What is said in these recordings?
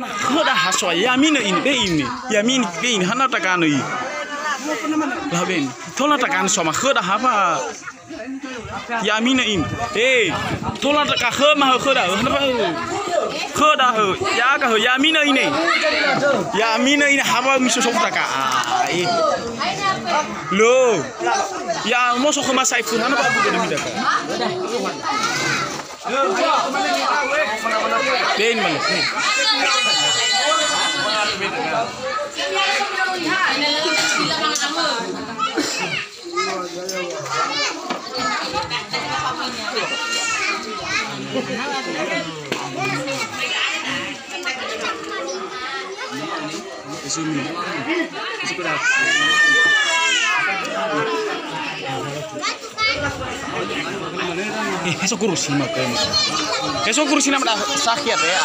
Khoda haswa yamina ini yamin be ini hana takano yi lah ben thola takan soma khoda hapa yamina ini thola taka khoma khoda hana khoda ho ya ka ho yamina ini hapa miso sok taka lo ya mo so khoma sai fun hana ba bu de mi taka ben mal eso kurusi makanya. Eso kurusi nama sakit ya.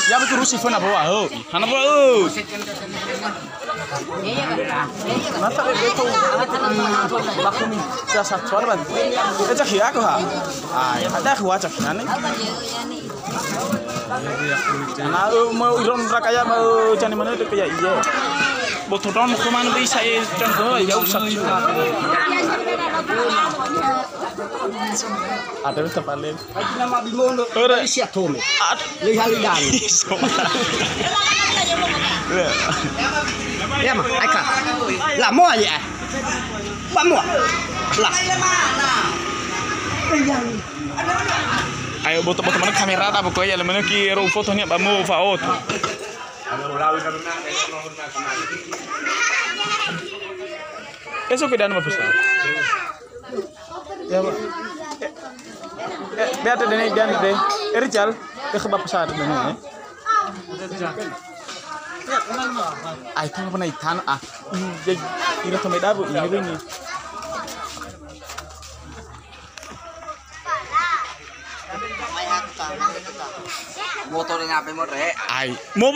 Ya betul kurusi fana bawa ho. Hana bawa. Mata beto. Bakumi jasa sorban. Itu hiak ha. Ya ada huat caknan. Nah, mau iron rakaya mau cani mana itu kayak iya. Botoran kemana bisa ya contoh ya usah. Ada yang terpaling. Nama bimono. Siap tome. Lihat lihat. Ya mah, aika. Lah mau aja. Mau. Lah. Ayo boto mana kamera tak pokoknya lemana ki ro foto ni bamu faot. Esok kedan apa besar? Ya, biar ada dan deh. Rijal, ke kebab pesawat mana? Ay, itu apa nih tan jadi ini tuh medabu ini begini. Motornya ngapain mau rek? Ay, mau